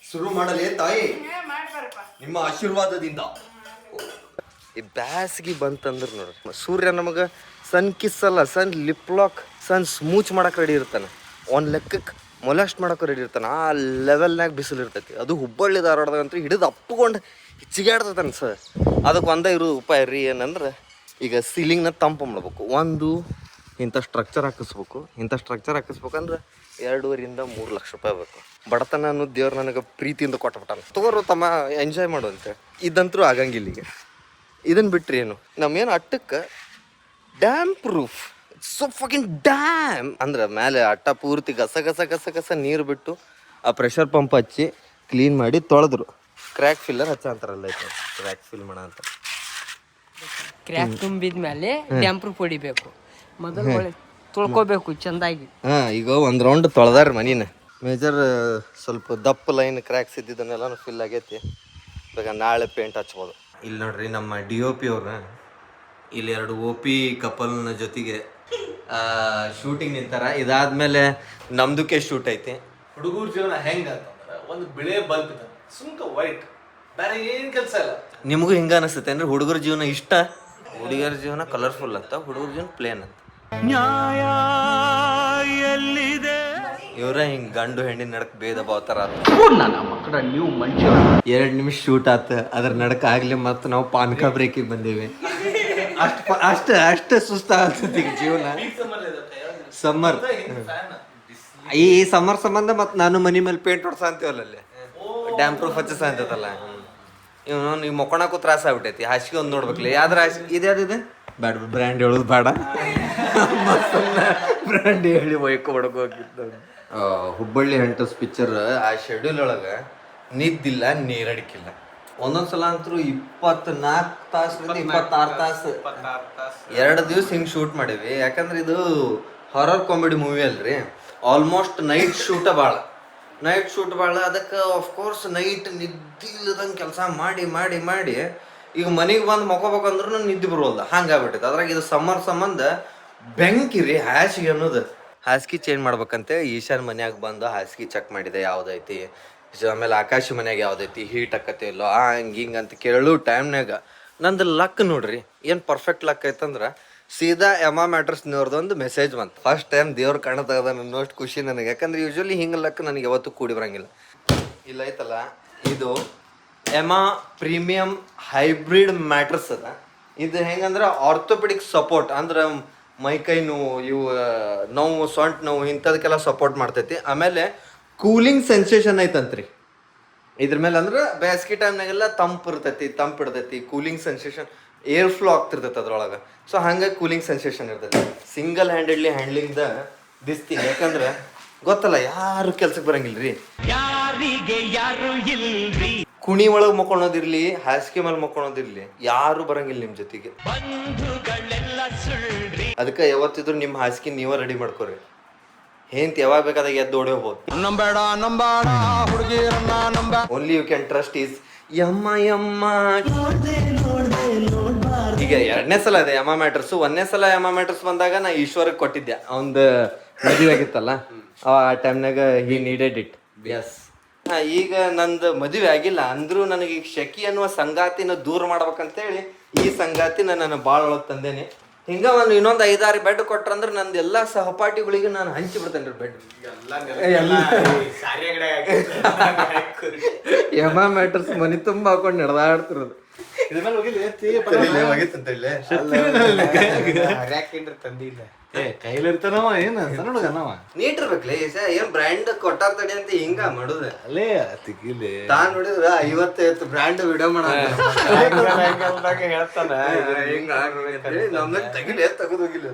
ಶುರು ಮಾಡಲೇ ತಾಯಿ ನಿಮ್ಮ ಆಶೀರ್ವಾದದಿಂದ. ಈ ಬ್ಯಾಸ್ಗಿ ಬಂತಂದ್ರೆ ನೋಡ್ರಿ ಸೂರ್ಯ ನಮಗೆ ಸನ್ ಕಿಸ್ ಅಲ್ಲ, ಸನ್ ಲಿಪ್ ಲಾಕ್, ಸನ್ ಸ್ಮೂಚ್ ಮಾಡಕ್ಕೆ ರೆಡಿ ಇರ್ತಾನೆ. ಒಂದು ಲೆಕ್ಕಕ್ಕೆ ಮೊಲಾಸ್ಟ್ ಮಾಡೋಕೆ ರೆಡಿ ಇರ್ತಾನೆ. ಆ ಲೆವೆಲ್ನಾಗ ಬಿಸಿಲು ಇರ್ತೈತಿ. ಅದು ಹುಬ್ಬಳ್ಳಿ ಧಾರವಾಡದಾಗಂತೂ ಹಿಡಿದು ಅಪ್ಪಕೊಂಡು ಹಿಚ್ಚಿಗಾಡ್ತೈತಾನೆ ಸರ್. ಅದಕ್ಕೆ ಒಂದೇ ಇರೋದು ಉಪಾಯ ರೀ ಏನಂದ್ರೆ, ಈಗ ಸೀಲಿಂಗ್ನ ತಂಪು ಮಾಡ್ಬೇಕು. ಒಂದು ಇಂಥ ಸ್ಟ್ರಕ್ಚರ್ ಹಾಕಿಸ್ಬೇಕು. ಇಂಥ ಸ್ಟ್ರಕ್ಚರ್ ಹಾಕಿಸ್ಬೇಕಂದ್ರೆ 2.5-3 ಲಕ್ಷ ರೂಪಾಯಿ ಬೇಕು. ಬಡತನ ಅನ್ನೋದು ದೇವ್ರು ನನಗೆ ಪ್ರೀತಿಯಿಂದ ಕೊಟ್ಬಿಟ್ಟಾನೆ. ತಗೋರು ತಮ್ಮ ಎಂಜಾಯ್ ಮಾಡು ಅಂತೇಳಿ. ಇದಂತರೂ ಆಗಂಗಿಲ್ಲ. ಈಗ ಇದನ್ನು ಬಿಟ್ರಿ ಏನು ನಮ್ಗೇನು ಅಟ್ಟಕ್ಕೆ damp proof so fucking damp ಅಂದ್ರೆ ಮೇಲೆ ಅಟ್ಟ ಪೂರ್ತಿ ಗಸ ಗಸ ಗಸ ಗಸ ನೀರು ಬಿಟ್ಟು ಆ ಪ್ರೆಷರ್ ಪಂಪ್ ಹಚ್ಚಿ ಕ್ಲೀನ್ ಮಾಡಿ ತೊಳೆದ್ರು. ಕ್ರ್ಯಾಕ್ ಫಿಲ್ಲರ್ ಹಚ್ಚ ಅಂತಾರಲ್ಲ, ಐತೆ ಕ್ರ್ಯಾಕ್ ಫಿಲ್ ಮಾಡ ಅಂತ. ಕ್ರ್ಯಾಕ್ ತುಂಬಿದ ಮೇಲೆ ಡ್ಯಾಮ್ ಪ್ರೂಫ್ ಹೊಡಿಬೇಕು. ಮೊದಲು ತೊಳ್ಕೊಬೇಕು ಚಂದಾಗಿ. ಈಗ ಒಂದು ರೌಂಡ್ ತೊಳೆದಾರ ಮನಿನ. ಮೇಜರ್ ಸ್ವಲ್ಪ ದಪ್ಪ ಲೈನ್ ಕ್ರ್ಯಾಕ್ಸ್ ಇದ್ದಿದ್ದನ್ನೆಲ್ಲ ಫಿಲ್ ಆಗೈತಿ. ಇವಾಗ ನಾಳೆ ಪೇಂಟ್ ಹಚ್ಬೋದು. ಇಲ್ಲಿ ನೋಡ್ರಿ ನಮ್ಮ DOP ಅವ್ರ ಇಲ್ಲಿ 2 OP ಕಪಲ್ನ ಜೊತೆಗೆ ಶೂಟಿಂಗ್ ನಿಂತಾರ. ಇದಾದ್ಮೇಲೆ ನಮ್ದಕ್ಕೆ ಶೂಟ್ ಐತಿ. ಹುಡುಗರ ಜೀವನ ಹೆಂಗ ಅಂತಂದ್ರೆ ಒಂದು ಬಿಳೆ ಬಲ್ಬ್ ಇದೆ, ಸುಮ್ಕ ವೈಟ್, ಬೇರೆ ಏನ್ ಕೆಲಸ ಇಲ್ಲ. ನಿಮಗೂ ಹಿಂಗ ಅನಿಸುತ್ತೆ ಅಂದ್ರೆ ಹುಡುಗರ ಜೀವನ ಇಷ್ಟ, ಹುಡುಗಿಯರ ಜೀವನ ಕಲರ್ಫುಲ್ ಅಂತ, ಹುಡುಗರ ಜೀವನ ಪ್ಲೇನ್ ಅಂತ. ನ್ಯಾಯ ಎಲ್ಲಿದೆ ಇವ್ರ ಹಿಂಗ್ ಗಂಡು ಹೆಣ್ಣಿನ ನಡಕ್ ಭೇದ ಭಾವತರ. 2 ನಿಮಿಷ ಶೂಟ್ ಆತ, ಅದ್ರ ನಡಕ ಆಗ್ಲಿ ಮತ್ತೆ ನಾವು ಪಾನ್ಕಾ ಬ್ರೇಕಿಗೆ ಬಂದೇವಿ. ಅಷ್ಟು ಸುಸ್ತ ಆಗ್ತದೆ ಈಗ ಜೀವನ. ಸಮ್ಮರ್ ಈ ಸಮ್ಮರ್ ಸಂಬಂಧ ಮತ್ತೆ ನಾನು ಮನಿ ಮೇಲೆ ಪೇಂಟ್ ಹೊಡ್ಸ ಅಂತೀವಲ್ಲ, ಅಲ್ಲಿ ಡ್ಯಾಮ್ ಪ್ರೂಫ್ ಹಚ್ಚಸ ಅಂತದಲ್ಲ. ಇವನು ನೀವು ಮೊಕೊಳಕ್ಕೂ ತ್ರಾಸ ಆಗ್ಬಿಟ್ಟೈತಿ. ಹಾಸಿಗೆ ಒಂದು ನೋಡ್ಬೇಕಲ್ಲ, ಯಾವ್ದ್ರ ಹಾಸಿಗೆ ಇದ್ಯಾವ್ದಿದೆ ಬೇಡ, ಬ್ರ್ಯಾಂಡ್ ಹೇಳೋದು ಬೇಡ, ಬ್ರ್ಯಾಂಡ್ ಹೇಳಿ ಒಯ್ಕೊಬಡಕ್ ಹೋಗಿತ್ತು. ಹುಬ್ಬಳ್ಳಿ ಹಂಟಸ್ ಪಿಕ್ಚರ್ ಆ ಶೆಡ್ಯೂಲ್ ಒಳಗೆ ನಿದ್ದಿಲ್ಲ, ನೀರಡಿಕಿಲ್ಲ. ಒಂದೊಂದ್ಸಲ ಅಂತೂ 24 ತಾಸರಿಂದ 26 ತಾಸು 2 ದಿವಸ ಹಿಂಗೆ ಶೂಟ್ ಮಾಡೀವಿ. ಯಾಕಂದ್ರೆ ಇದು ಹಾರರ್ ಕಾಮಿಡಿ ಮೂವಿ ಅಲ್ರಿ. ಆಲ್ಮೋಸ್ಟ್ ನೈಟ್ ಶೂಟ ಭಾಳ. ಅದಕ್ಕೆ ಆಫ್ಕೋರ್ಸ್ ನೈಟ್ ನಿದ್ದೆ ಇಲ್ಲದಂಗೆ ಕೆಲಸ ಮಾಡಿ ಮಾಡಿ ಮಾಡಿ ಈಗ ಮನೆಗೆ ಬಂದು ಮಕ್ಕೋಬೇಕಂದ್ರೂ ನಿದ್ದೆ ಬರೋಲ್ಲ, ಹಂಗಾಗ್ಬಿಟ್ಟೈತೆ. ಅದ್ರಾಗ ಇದು ಸಮ್ಮರ್ ಸಂಬಂಧ ಬೆಂಕಿ ರೀ ಹಾಸಿಗೆ ಅನ್ನೋದು. ಹಾಸಿಗೆ ಚೇಂಜ್ ಮಾಡ್ಬೇಕಂತೆ ಈಶಾನ್ ಮನ್ಯಾಗ ಬಂದು ಹಾಸಿಗೆ ಚೆಕ್ ಮಾಡಿದೆ ಯಾವ್ದೈತಿ, ಆಮೇಲೆ ಆಕಾಶಿ ಮನ್ಯಾಗ ಯಾವ್ದೈತಿ, ಹೀಟ್ ಆಕತಿ ಇಲ್ಲೋ ಹಿಂಗೆ ಅಂತ ಕೇಳು ಟೈಮ್ನಾಗ ನಂದು ಲಕ್ ನೋಡ್ರಿ ಏನು ಪರ್ಫೆಕ್ಟ್ ಲಕ್ ಐತಂದ್ರೆ ಸೀದಾ ಎಮಾ ಮ್ಯಾಟ್ರಸ್ನವ್ರದ್ದೊಂದು ಮೆಸೇಜ್ ಬಂತು. ಫಸ್ಟ್ ಟೈಮ್ ದೇವ್ರ ಕಣ್ಣ ತೆಗೆದ ಅನ್ನೋಷ್ಟು ಖುಷಿ ನನಗೆ. ಯಾಕಂದ್ರೆ ಯೂಶ್ವಲಿ ಹಿಂಗೆ ಲಕ್ ನನಗೆ ಯಾವತ್ತೂ ಕೂಡಿ ಬರಂಗಿಲ್ಲ. ಇಲ್ಲ ಐತಲ್ಲ, ಇದು ಎಮಾ ಪ್ರೀಮಿಯಂ ಹೈಬ್ರಿಡ್ ಮ್ಯಾಟ್ರಸ್ ಅದ. ಇದು ಹೆಂಗಂದ್ರೆ ಆರ್ಥೋಪೆಡಿಕ್ ಸಪೋರ್ಟ್ ಅಂದ್ರೆ ಮೈಕೈ ನೋವು, ಇವು ನೋವು, ಸೊಂಟ ನೋವು ಇಂಥದಕ್ಕೆಲ್ಲ ಸಪೋರ್ಟ್ ಮಾಡ್ತೈತಿ. ಆಮೇಲೆ ಕೂಲಿಂಗ್ ಸೆನ್ಸೇಷನ್ ಐತಂತ್ರಿ ಇದ್ರ ಮೇಲೆ. ಅಂದ್ರೆ ಬೇಸಿಗೆ ಟೈಮ್ನಾಗೆಲ್ಲ ತಂಪು ಇರ್ತೈತಿ, ಕೂಲಿಂಗ್ ಸೆನ್ಸೇಷನ್, ಏರ್ ಫ್ಲೋ ಆಗ್ತಿರ್ತೈತೆ ಅದ್ರೊಳಗೆ. ಸೊ ಹಂಗಾಗಿ ಕೂಲಿಂಗ್ ಸೆನ್ಸೇಷನ್ ಇರ್ತೈತಿ. ಸಿಂಗಲ್ ಹ್ಯಾಂಡೆಡ್ಲಿ ಹ್ಯಾಂಡ್ಲಿಂಗ್ ದಿಸ್ತೀನಿ. ಯಾಕಂದ್ರೆ ಗೊತ್ತಲ್ಲ, ಯಾರು ಕೆಲ್ಸಕ್ಕೆ ಬರಂಗಿಲ್ಲ ರೀ. ಕುಣಿ ಒಳಗೆ ಮಕ್ಕೊಳೋದಿರ್ಲಿ, ಹಾಸಿಗೆ ಮೇಲೆ ಮಕ್ಕೊಳೋದಿರ್ಲಿ, ಯಾರು ಬರಂಗಿಲ್ಲ ನಿಮ್ಮ ಜೊತೆಗೆ. ಅದಕ್ಕೆ ಯಾವತ್ತಿದ್ರು ನಿಮ್ಮ ಹಾಸಿಗೆ ನೀವೇ ರೆಡಿ ಮಾಡ್ಕೊರಿ. ಏಂತ ಯಾವಾಗ ಬೇಕಾದಾಗ ಎದ್ದು ಓಡಿ ಹೋಗ್ಬೋದು. Only you can trust is ಯಮ್ಮ. ಈಗ 2ನೇ ಸಲ ಇದೆ ಯಮ ಮ್ಯಾಟ್ರಸ್. 1ನೇ ಸಲ ಯಮ ಮ್ಯಾಟ್ರಸ್ ಬಂದಾಗ ನಾ ಈಶ್ವರಕ್ಕೆ ಕೊಟ್ಟಿದ್ದೆ. ಅವಂದು ಮದುವೆ ಆಗಿತ್ತಲ್ಲ, ಆ ಟೈಮ್ನಾಗ ಹಿ ನೀಡೆಡ್ ಇಟ್. ಎಸ್. ಈಗ ನಂದು ಮದುವೆ ಆಗಿಲ್ಲ ಅಂದ್ರೂ ನನಗೆ ಈಗ ಶಕಿ ಅನ್ನುವ ಸಂಗಾತಿನ ದೂರ ಮಾಡ್ಬೇಕಂತೇಳಿ ಈ ಸಂಗಾತಿನ ನಾನು ಭಾಳ ಒಳಗೆ ತಂದೇನೆ. ಹಿಂಗ ಒಂದು ಇನ್ನೊಂದು 5-6 ಬೆಡ್ ಕೊಟ್ರಂದ್ರೆ ನಂದು ಎಲ್ಲ ಸಹಪಾಠಿಗಳಿಗೆ ನಾನು ಹಂಚಿ ಬಿಡ್ತೇನೆ ರೀ ಬೆಡ್. ಯಮ ಮ್ಯಾಟ್ರಸ್ ಮನಿ ತುಂಬ ಹಾಕೊಂಡು ನಡೆದಾಡ್ತಿರೋದು. ಕೈಲಿರ್ತಾನವ ಏನ್ ನೋಡಗನವ ನೀಟ್ ಇರ್ಬೇಕ್ಲಿ. ಏನ್ ಬ್ರ್ಯಾಂಡ್ ಕೊಟ್ಟಾರ ತಡಿ ಅಂತ ಹಿಂಗ ಮಾಡುದ ಅಲ್ಲೇ ತಿಗಿಲಿ. ತಾನ್ ನೋಡಿದ್ರ 50 ಬ್ರ್ಯಾಂಡ್ ವಿಡಿಯೋ ಮಾಡ ಹೇಳ್ತಾನ ನಮ್ದ ತಗಿಲಿ ತಗದೋಗಿಲ್ಲ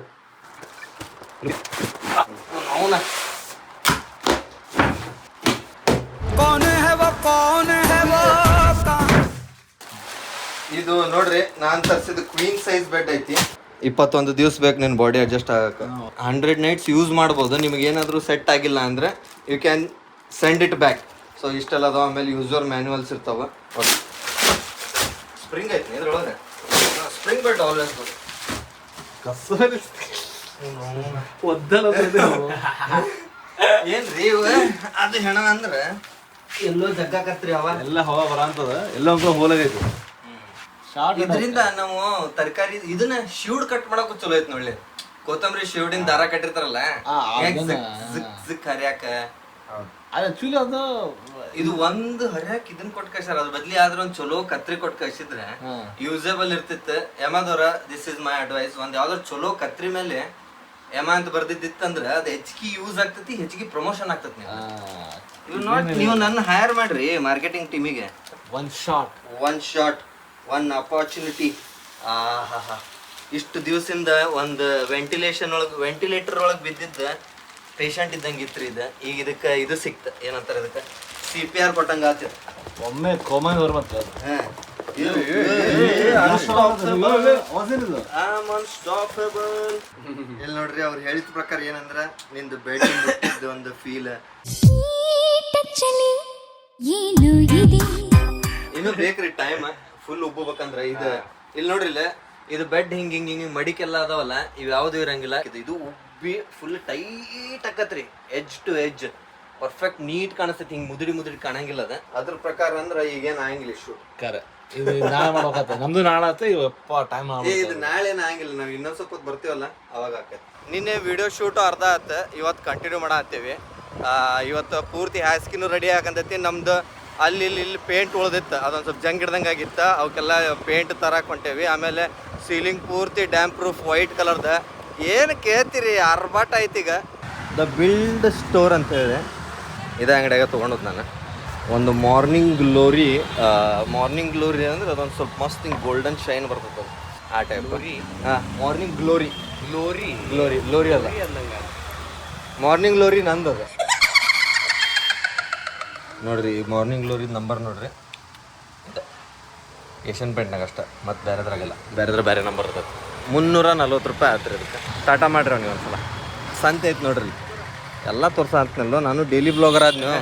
ಅವನ. ಇದು ನೋಡ್ರಿ ನಾನ್ ತರ್ಸಿದ ಕ್ವೀನ್ ಸೈಜ್ ಬೆಡ್ ಐತಿ. 21 ದಿವಸ ಬೇಕು ನಿನ್ನ ಬಾಡಿ ಅಡ್ಜಸ್ಟ್ ಆಗಕ್ಕೆ. 100 ನೈಟ್ಸ್ ಯೂಸ್ ಮಾಡ್ಬೋದು. ನಿಮ್ಗೆ ಏನಾದರೂ ಸೆಟ್ ಆಗಿಲ್ಲ ಅಂದರೆ you can send it back. So ಇಷ್ಟೆಲ್ಲ ಅದಾವ. ಆಮೇಲೆ ಯೂಸರ್ ಮ್ಯಾನ್ಯುವಲ್ಸ್ ಇರ್ತಾವೆ. ಸ್ಪ್ರಿಂಗ್ ಐತಿ ಇದ್ರೊಳಗೆ. Spring bed always good. ಏನ್ರಿ ಇವ ಅದು ಹೆಣ ಅಂದ್ರ ಎಲ್ಲೋ ಜಗ್ಗಾಕತ್ರಿ ಅವ ಎಲ್ಲ ಹವಾ ಬರಂತದ ಎಲ್ಲ ಒಂದ್ ಹೋಲಾಗೈತಿ ಇದರಿಂದ ನಾವು ತರಕಾರಿ ಇದನ್ನ ಶಿವ್ಡ್ ಕಟ್ ಮಾಡಕ್ ಚಲೋ ಐತ್ ನೋಡ್ಲಿ ಕೊತ್ತಂಬರಿ ಶಿವ್ಡಿನ ದಾರ ಕಟ್ಟಿರ್ತಾರಲ್ಲ ಜಿಕ್ ಹರಿಯಾಕ ಆಕ್ಚುಲಿ ಅದು ಇದು ಒಂದು ಹರಿಯಾಕ ಇದನ್ ಕೊಟ್ ಕಳ್ಸಾರ ಅದ್ರ ಬದ್ಲಿ ಆದ್ರ ಒಂದ್ ಚಲೋ ಕತ್ರಿ ಕೊಟ್ ಕಳ್ಸಿದ್ರೆ ಯೂಸೇಬಲ್ ಇರ್ತಿತ್ತು ಎಮಾದವ್ರ ದಿಸ್ ಇಸ್ ಮೈ ಅಡ್ವೈಸ್ ಒಂದ್ ಯಾವ್ದಾರ ಚಲೋ ಕತ್ರಿ ಮೇಲೆ ಎಮಾ ಅಂತ ಬರ್ದಿದ್ದಿತ್ತಂದ್ರ ಅದ್ ಹೆಚ್ಚಿಗೆ ಯೂಸ್ ಆಗ್ತತಿ ಹೆಚ್ಚಿಗೆ ಪ್ರಮೋಷನ್ ಆಗ್ತತಿ ನೀವು ನನ್ನ ಹೈರ್ ಮಾಡ್ರಿ ಮಾರ್ಕೆಟಿಂಗ್ ಟೀಮಿಗೆ ಒನ್ ಶಾಟ್ ಒನ್ ಅಪಾರ್ಚುನಿಟಿ ಆಹಾ ಇಷ್ಟು ದಿವಸದಿಂದ ಒಂದು ವೆಂಟಿಲೇಟರ್ ಒಳಗೆ ಬಿದ್ದಿದ್ದ ಪೇಷಂಟ್ ಇದ್ದಂಗೆ ಇತ್ರಿ ಇದು ಈಗ ಇದಕ್ಕೆ ಇದು ಸಿಕ್ತ ಏನಂತಾರ ಇದಕ್ಕೆ CPR ಕೊಟ್ಟಂಗ ಆತ ಒಮ್ಮೆ ಕೋಮನ್ ಬರ್ಮತ್ತ ಇಲ್ಲಿ ನೋಡ್ರಿ ಅವ್ರು ಹೇಳಿದ ಪ್ರಕಾರ ಏನಂದ್ರ ನಿಂದು ಬೆಡ್ ಒಂದು ಫೀಲ್ ಇನ್ನು ಬೇಕ್ರಿ ಟೈಮ್ ಫುಲ್ ಉಬ್ಬಬೇಕಂದ್ರ ಇದು ಇಲ್ಲಿ ನೋಡ್ರಿ ಇದು ಬೆಡ್ ಹಿಂಗ್ ಮಡಿಕೆಲ್ಲ ಅದಾವಲ್ಲ ಇವ್ ಯಾವ್ದು ಇರಂಗಿಲ್ಲ ಇದು ಉಬ್ಬಿ ಫುಲ್ ಟೈಟ್ ಆಕತ್ರಿ ಎಜ್ ಟು ಎಜ್ ಪರ್ಫೆಕ್ಟ್ ನೀಟ್ ಕಾಣಿಸ್ತೈತಿ ಹಿಂಗ್ ಮುದುಡಿ ಕಾಣಂಗಿಲ್ಲ ಅದ್ರ ಪ್ರಕಾರ ಅಂದ್ರ ಈಗೇನ್ ಆಗಂಗಿಲ್ಲ ಇಶ್ಯೂ ಕರೆ ಇದು ನಾಳೆ ಮಾಡ್ಬೇಕತ್ತ ನಮ್ದು ನಾಳೆ ಆತ ಇವಪ್ಪ ಟೈಮ್ ಇದು ನಾಳೆ ಆಗಿಲ್ಲ ನಾವ್ ಇನ್ನೊಂದ್ ಸ್ವಲ್ಪ ಹೊತ್ತು ಬರ್ತೀವಲ್ಲ ಅವಾಗ ಆಕೈತಿ ನಿನ್ನೆ ವಿಡಿಯೋ ಶೂಟ್ ಅರ್ಧ ಆತ ಇವತ್ತು ಕಂಟಿನ್ಯೂ ಮಾಡತ್ತೀವಿ ಇವತ್ತು ಪೂರ್ತಿ ಹ್ಯಾಸ್ಕಿನು ರೆಡಿ ಹಾಕಂತೈತಿ ನಮ್ದು ಅಲ್ಲಿ ಇಲ್ಲಿ ಪೇಂಟ್ ಉಳ್ದಿತ್ತು ಅದೊಂದು ಸ್ವಲ್ಪ ಜಂಗ್ ಹಿಡ್ದಂಗೆ ಆಗಿತ್ತು ಅವಕ್ಕೆಲ್ಲ ಪೇಂಟ್ ತರಕ್ ಹೊಂಟೇವಿ ಆಮೇಲೆ ಸೀಲಿಂಗ್ ಪೂರ್ತಿ ಡ್ಯಾಮ್ ಪ್ರೂಫ್ ವೈಟ್ ಕಲರ್ದ ಏನು ಕೇಳ್ತೀರಿ ಅರ್ಬಾಟ ಐತೀಗ ದ ಬಿಲ್ಡ್ ಸ್ಟೋರ್ ಅಂತ ಹೇಳಿ ಇದೇ ಅಂಗಡಿಯಾಗ ತೊಗೊಂಡದ್ ನಾನು ಒಂದು ಮಾರ್ನಿಂಗ್ ಗ್ಲೋರಿ ಅಂದ್ರೆ ಅದೊಂದು ಸ್ವಲ್ಪ ಮಸ್ತ್ ಹಿಂಗೆ ಗೋಲ್ಡನ್ ಶೈನ್ ಬರ್ತದೆ ಆ ಟೈಪ್ ಮಾರ್ನಿಂಗ್ ಗ್ಲೋರಿ ಅಲ್ಲ ಮಾರ್ನಿಂಗ್ ಗ್ಲೋರಿ ನಂದು ಅದ ನೋಡ್ರಿ ಮಾರ್ನಿಂಗ್ ಗ್ಲೋರಿ ನಂಬರ್ ನೋಡ್ರಿ ಏಷ್ಯನ್ ಪೇಂಟ್ನಾಗ ಅಷ್ಟ ಮತ್ತು ಬೇರೆದ್ರಾಗೆಲ್ಲ ಬೇರೆ ನಂಬರ್ ಇರ್ತದೆ 340 ರೂಪಾಯಿ ಆಯ್ತು ರೀ ಅದಕ್ಕೆ ಟಾಟಾ ಮಾಡ್ರಿ ನೀವು ಒಂದ್ಸಲ ಸಂತೆ ಐತೆ ನೋಡ್ರಿ ಎಲ್ಲ ತೋರ್ಸಂತನಲ್ಲೋ ನಾನು ಡೈಲಿ ಬ್ಲಾಗರ್ ಆದ್ ನೀವು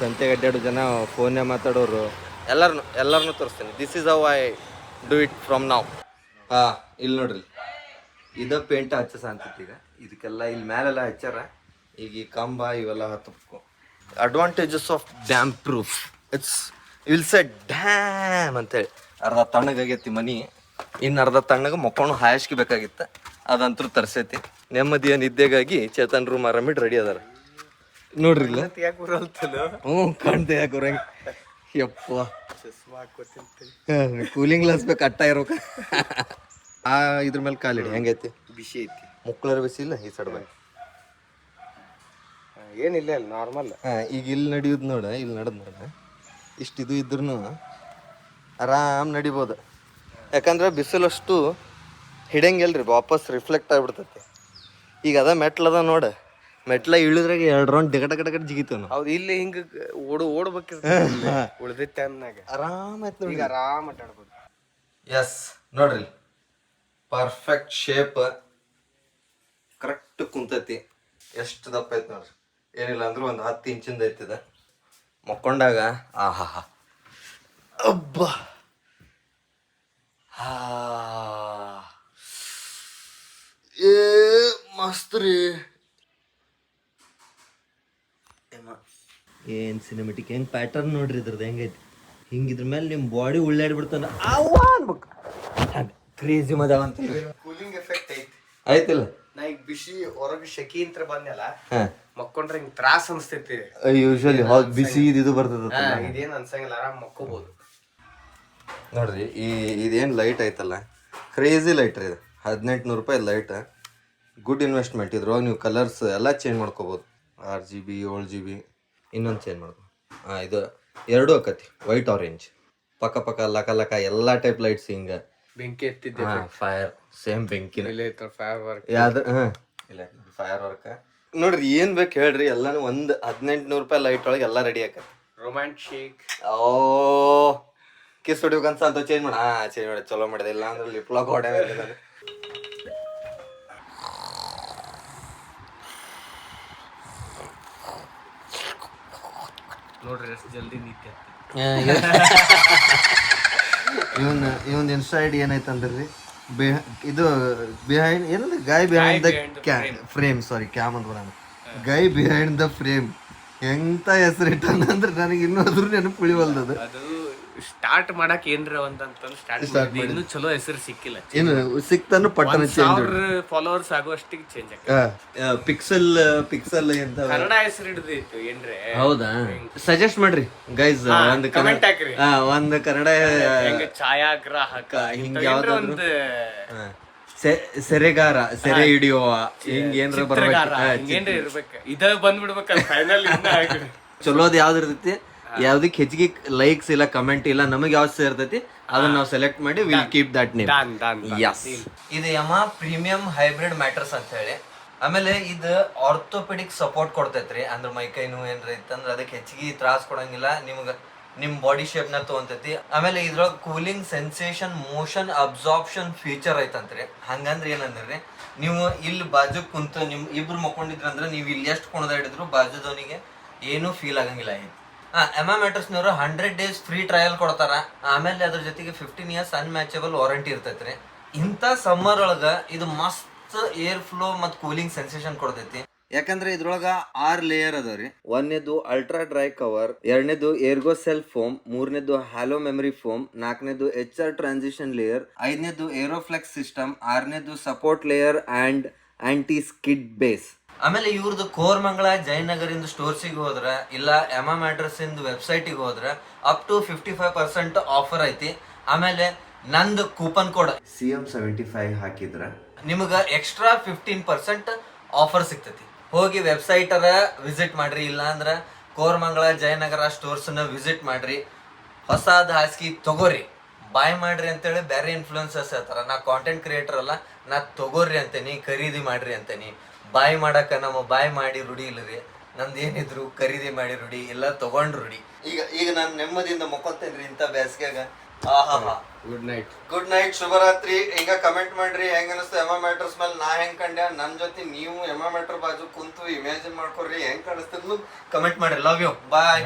ಸಂತೆಗೆ ಅಡ್ಡಾಡೋ ಜನ ಫೋನ್ಯಾಗ ಮಾತಾಡೋರು ಎಲ್ಲರನ್ನೂ ತೋರಿಸ್ತೀನಿ this is how I do it from ನಾವು ಇಲ್ಲಿ ನೋಡ್ರಿ ಇದ ಪೇಂಟ್ ಹಚ್ಚ ಸಾಂತೈತಿ ಈಗ ಇದಕ್ಕೆಲ್ಲ ಇಲ್ಲಿ ಮೇಲೆಲ್ಲ ಹಚ್ಚಾರ ಈಗ ಈ ಕಂಬ ಇವೆಲ್ಲ ಹತ್ತಬೇಕು advantages of damp proof it's will say damp ಅಂತೇಳಿ ಅರ್ಧ ತಣ್ಣಗಾಗೈತಿ ಮನಿ ಇನ್ನು ಅರ್ಧ ತಣ್ಣಗೆ ಮಕ್ಕೊಂಡು ಹಾಯಸ್ಕಿ ಬೇಕಾಗಿತ್ತು ಅದಂತೂ ತರ್ಸೈತಿ ನೆಮ್ಮದಿಯ ನಿದ್ದೆಗಾಗಿ ಚೇತನ್ ರೂಮ್ ಆರಾಮಿಟ್ಟು ರೆಡಿ ಅದಾರ ನೋಡ್ರಿ ಇಲ್ಲ ಕಾಣ್ತೆ ಯಾಕೆ ಅವ್ರಂಗ ಯಪ್ಪ ಕೂಲಿಂಗ್ ಗ್ಲಾಸ್ ಬೇಕು ಅಟ್ಟ ಇರೋಕ ಇದ್ರ ಮೇಲೆ ಕಾಲಿಡಿ ಹೆಂಗೈತಿ ಬಿಸಿ ಐತಿ ಮುಕ್ಕಳರ ಬಿಸಿ ಇಲ್ಲ ಈ ಸೈಡ್ ಬಂದು ಏನಿಲ್ಲ ಅಲ್ಲ ನಾರ್ಮಲ್ ಈಗ ಇಲ್ಲಿ ನಡೆಯೋದು ನೋಡ ಇಲ್ಲಿ ನಡೆದ್ ನೋಡ ಇಷ್ಟಿದು ಇದ್ರೂ ಆರಾಮ್ ನಡಿಬೋದು ಯಾಕಂದ್ರೆ ಬಿಸಿಲಷ್ಟು ಹಿಡಂಗಿಲ್ರಿ ವಾಪಸ್ ರಿಫ್ಲೆಕ್ಟ್ ಆಗಿಬಿಡ್ತೈತಿ ಈಗ ಅದ ಮೆಟ್ಲದ ನೋಡ ಮೆಟ್ಲ ಇಳಿದ್ರಾಗ 2 ರೌಂಡ್ ಡಗಡ ಜಿಗಿತೀವಿ ನಾವು ಹೌದು ಇಲ್ಲಿ ಹಿಂಗ ಓಡ್ಬೇಕಿರ್ತ ಉಳ್ದಿದ್ದ ಟೈಮ್ನಾಗ ಆರಾಮ್ ಆಯ್ತು ಈಗ ಆರಾಮ್ ಅಡ್ಡಾಡ್ಬೋದು ಎಸ್ ನೋಡ್ರಿ ಪರ್ಫೆಕ್ಟ್ ಶೇಪ್ ಕರೆಕ್ಟ್ ಕುಂತೈತಿ ಎಷ್ಟು ದಪ್ಪ ಐತಿ ನೋಡ್ರಿ ಏನಿಲ್ಲ ಅಂದ್ರೂ ಒಂದು 10 ಇಂಚಿಂದ ಐತಿದ ಮಕ್ಕೊಂಡಾಗ ಆಹಾ ಅಬ್ಬ ಏ ಮಸ್ತ್ ರೀ ಏನ್ ಸಿನಿಮೆಟಿಕ್ ಹೆಂಗ್ ಪ್ಯಾಟರ್ನ್ ನೋಡ್ರಿ ಇದ್ರದ್ದು ಹೆಂಗೈತಿ ಹಿಂಗಿದ್ರ ಮೇಲೆ ನಿಮ್ ಬಾಡಿ ಉಳ್ಳಾಡ್ಬಿಡ್ತಾನ ಅವ್ವ ಅನ್ಬೇಕು ಕ್ರೇಜಿ ಮಜಾ ಅಂತ ಕೂಲಿಂಗ್ ಎಫೆಕ್ಟ್ ಐತಿ ಆಯ್ತಿಲ್ಲ ನಾ ಈಗ ಬಿಸಿ ಹೊರಗೆ ಶೆಕಿ ಅಂತ ಬಂದಲ್ಲ ಮಕ್ಕೊಂಡ್ರೆ ಹಿಂಗ್ ತ್ರಾಸ ಅನ್ಸ್ತೈತಿ ಯೂಶಲಿ ಬಿಸಿ ಇದು ಬರ್ತದ ಇದೇನ್ ಅನ್ಸಂಗಿಲ್ಲ ಆರಾಮ್ ಮಕ್ಕೋಬಹುದು ನೋಡ್ರಿ ಇದೇನ್ ಲೈಟ್ ಐತಲ್ಲ ಕ್ರೇಜಿ ಲೈಟ್ ರೀ ಇದು 1800 ರೂಪಾಯಿ ಲೈಟ್ ಗುಡ್ ಇನ್ವೆಸ್ಟ್ಮೆಂಟ್ ಇದ್ರೊಳಗೆ ನೀವು ಕಲರ್ಸ್ ಎಲ್ಲ ಚೇಂಜ್ ಮಾಡ್ಕೋಬೋದು 6GB 7GB ಇನ್ನೊಂದು ಚೇಂಜ್ ಮಾಡ್ಕೊ ಇದು 2 ಆಕತಿ ವೈಟ್ ಆರೆಂಜ್ ಪಕ್ಕ ಲಕ ಎಲ್ಲ ಟೈಪ್ ಲೈಟ್ಸ್ ಹಿಂಗ ಬೆಂಕಿ ಎತ್ತಿದ್ದೆ ಫೈರ್ ಸೇಮ್ ಬೆಂಕಿನ ಫೈರ್ ವರ್ಕ್ ಯಾವ್ದು ಇಲ್ಲ ಫೈರ್ ವರ್ಕ್ ನೋಡ್ರಿ ಏನ್ ಬೇಕು ಹೇಳ್ರಿ ಎಲ್ಲಾನು ಒಂದು 1800 ರೂಪಾಯಿ ಲೈಟ್ ಒಳಗೆ ಎಲ್ಲ ರೆಡಿ ಆಕತಿ ರೊಮ್ಯಾಂಟಿಕ್ ಓ ಕಿಸ್ ಹೊಡಿಬೇಕಂತ ಅಂತ ಚೇಂಜ್ ಮಾಡ ಚೇಂಜ್ ಮಾಡಿ ಚಲೋ ಮಾಡಿದೆ ಇಲ್ಲ ಅಂದ್ರೆ ಲಿಪ್ ಲಾಕ್ ಹೊಡೆ ನೋಡ್ರಿ ಎಷ್ಟು ಜಲ್ದಿ ನೀತಿ ಇವನ್ ಇನ್ಸ್ಟಾ ಐಡಿ ಏನೈತಂದ್ರಿ ಇದು ಬಿಹೈಂಡ್ ಏನಂದ್ರೆ guy behind the frame sorry cam ಅಂತ ಬರೋಣ ಗೈ ಬಿಹೈಂಡ್ ದ ಫ್ರೇಮ್ ಎಂತ ಹೆಸರಿಟ್ಟಾನ ಅಂದ್ರೆ ನನಗೆ ಇನ್ನೂ ಅದ್ರ ನೆನಪು ಉಳಿವಲ್ದದು. ಅದು ಸ್ಟಾರ್ಟ್ ಮಾಡಕ್ ಏನ್ರ ಒಂದಂತಂದು ಸ್ಟಾರ್ಟ್ ಇನ್ನು ಚಲೋ ಹೆಸರು ಸಿಕ್ಕಿಲ್ಲ. ಏನು ಸಿಕ್ತಾನು ಪಟ್ಟಣ ಚೇಂಜ್ ಫಾಲೋವರ್ಸ್ ಆಗುವಷ್ಟಿಗೆ ಚೇಂಜ್ ಆಗ್ತದೆ. ಪಿಕ್ಸಲ್ ಅಂತ ಕನ್ನಡ ಹೆಸರು ಹಿಡಿದಿತ್ತು ಏನ್ರೆ. ಹೌದಾ? ಸಜೆಸ್ಟ್ ಮಾಡ್ರಿ ಗೈಸ್. ಒಂದು ಕಮೆಂಟ್ ಹಾಕ್ರಿ. ಒಂದು ಕನ್ನಡ ಹೆಂಗ ಛಾಯಾಗ್ರಾಹಕ ಹಿಂಗ್ ಯಾವ್ದಾದ್ರು ಯಾವ್ದಾದ್ರು ಒಂದು ಸೆರೆಗಾರ, ಸೆರೆ ಹಿಡಿಯುವ, ಹಿಂಗ ಏನ್ರ ಚಿತ್ರಗಾರ ಬರ್ಬೇಕು. ಹಿಂಗೇನ್ರ ಇರ್ಬೇಕು. ಇದ ಬಂದ್ಬಿಡ್ಬೇಕಲ್ಲ ಫೈನಲ್. ಚಲೋದ್ ಯಾವ್ದು ಇರ್ತೈತಿ, ಯಾವ್ದಕ್ ಹೆಚ್ಚಿಗೆ ಲೈಕ್ಸ್ ಇಲ್ಲ ಕಮೆಂಟ್ ಇಲ್ಲ ನಮಗೆ ಯಾವ್ದು ಸೇರ್ತೈತಿ ಅದನ್ನ ನಾವು ಸೆಲೆಕ್ಟ್ ಮಾಡಿ ವಿಲ್ ಕೀಪ್ ದಟ್ ನೇಮ್. ಇದು ಯಮಾ ಪ್ರೀಮಿಯಂ ಹೈಬ್ರಿಡ್ ಮ್ಯಾಟ್ರಸ್ ಅಂತ ಹೇಳಿ. ಆಮೇಲೆ ಇದು ಆರ್ಥೋಪೆಡಿಕ್ ಸಪೋರ್ಟ್ ಕೊಡ್ತೈತ್ರಿ. ಅಂದ್ರೆ ಮೈಕೈ ನೋವು ಏನ್ರ ಇತ್ತಂದ್ರೆ ಅದಕ್ಕೆ ಹೆಚ್ಚಿಗೆ ತ್ರಾಸ್ ಕೊಡಂಗಿಲ್ಲ, ನಿಮ್ ಬಾಡಿ ಶೇಪ್ ನ ತಗೊಂತೈತಿ. ಆಮೇಲೆ ಇದ್ರೊಳಗೆ cooling sensation motion absorption feature ಐತಂತ್ರಿ. ಹಂಗಂದ್ರೆ ಏನಂದ್ರಿ, ನೀವು ಇಲ್ಲಿ ಬಾಜು ಕುಂತು ನಿಮ್ ಇಬ್ರು ಮಕ್ಕೊಂಡಿದ್ರಂದ್ರೆ ನೀವು ಇಲ್ಲಿ ಎಷ್ಟು ಕುಣದಾಡಿದ್ರು ಬಾಜುದವನಿಗೆ ಏನೂ ಫೀಲ್ ಆಗಂಗಿಲ್ಲ. ಎಮಾ ಮ್ಯಾಟ್ರಸ್ನವರು 100 days ಫ್ರೀ ಟ್ರಯಲ್ ಕೊಡ್ತಾರ. ಆಮೇಲೆ ಅದ್ರ ಜೊತೆಗೆ 15 years ಅನ್ಮ್ಯಾಚಬಲ್ ವಾರಂಟಿ ಇರ್ತೈತ್ರಿ. ಇಂಥ ಸಮ್ಮರ್ ಒಳಗ ಇದು ಮಸ್ತ್ ಏರ್ ಫ್ಲೋ ಮತ್ತು ಕೂಲಿಂಗ್ ಸೆನ್ಸೇಷನ್ ಕೊಡ್ತೈತಿ. ಯಾಕಂದ್ರೆ ಇದ್ರೊಳಗ 6 ಲೇಯರ್ ಅದಾವ್ರಿ. ಒಂದನೇದು ಅಲ್ಟ್ರಾ ಡ್ರೈ ಕವರ್, ಎರಡನೇದು ಏರ್ಗೋ ಸೆಲ್ ಫೋಮ್, ಮೂರನೇದು ಹ್ಯಾಲೋ ಮೆಮರಿ ಫೋಮ್, ನಾಲ್ಕನೇದು HR ಟ್ರಾನ್ಸಿಷನ್ ಲೇಯರ್, ಐದನೇದು ಏರೋಫ್ಲೆಕ್ಸ್ ಸಿಸ್ಟಮ್, ಆರನೇದು support layer and anti skid base. ಆಮೇಲೆ ಇವ್ರದ್ದು ಕೋರ್ಮಂಗಳ ಜಯನಗರ್ ಇಂದ ಸ್ಟೋರ್ಸಿಗೆ ಹೋದ್ರ ಇಲ್ಲ ಎಮಾ ಮ್ಯಾಟ್ರಸ್ ಇಂದ ವೆಬ್ಸೈಟಿಗೆ ಹೋದ್ರ ಅಪ್ ಟು 55% ಆಫರ್ ಐತಿ. ಆಮೇಲೆ ನಂದು ಕೂಪನ್ ಕೋಡ್ CM75 ಹಾಕಿದ್ರ ನಿಮಗ ಎಕ್ಸ್ಟ್ರಾ 15% ಆಫರ್ ಸಿಗ್ತೈತಿ. ಹೋಗಿ ವೆಬ್ಸೈಟ್ ಅರ ವಿಸಿಟ್ ಮಾಡ್ರಿ, ಇಲ್ಲ ಅಂದ್ರ ಕೋರ್ಮಂಗಳ ಜಯನಗರ ಸ್ಟೋರ್ಸ್ ನ ವಿಸಿಟ್ ಮಾಡ್ರಿ. ಹೊಸಾದ ಹಾಸಿಗೆ ತಗೋರಿ, ಬಾಯ್ ಮಾಡ್ರಿ ಅಂತೇಳಿ ಬೇರೆ ಇನ್ಫ್ಲೂಯೆನ್ಸರ್ಸ್ ಹೇಳ್ತಾರ. ನಾ ಕಾಂಟೆಂಟ್ ಕ್ರಿಯೇಟರ್ ಅಲ್ಲ, ನಾ ತಗೋರಿ ಅಂತೇನಿ, ಖರೀದಿ ಮಾಡ್ರಿ ಅಂತೇನಿ. ಬಾಯ್ ಮಾಡಕ ನಮ್ಮ ಬಾಯ್ ಮಾಡಿ ರೂಢಿ ಇಲ್ಲರಿ. ನಂದು ಏನಿದ್ರು ಖರೀದಿ ಮಾಡಿ ರೂಢಿ, ಎಲ್ಲ ತಗೊಂಡ್ ರೂಢಿ. ಈಗ ನಾನು ನೆಮ್ಮದಿಯಿಂದ ಮಕ್ಕೊಂತೇನ್ರಿ ಇಂಥ ಬೇಸಿಗೆಗ. ಗುಡ್ ನೈಟ್, ಶುಭರಾತ್ರಿ. ಹಿಂಗ ಕಮೆಂಟ್ ಮಾಡ್ರಿ ಹೆಂಗ ಅನಿಸ್ತು ಎಮಾ ಮ್ಯಾಟ್ರಸ್ ಮೇಲೆ ನಾ ಹೆಂಗ್ ಕಂಡ್ಯ, ನನ್ ಜೊತೆ ನೀವು ಎಮಾ ಮ್ಯಾಟ್ರ್ ಬಾಜು ಕುಂತು ಇಮ್ಯಾಜಿನ್ ಮಾಡ್ಕೊಡ್ರಿ ಹೆಂಗ್ ಕಾಣಿಸ್ತದ ಕಮೆಂಟ್ ಮಾಡ್ರಿ. Love you, bye.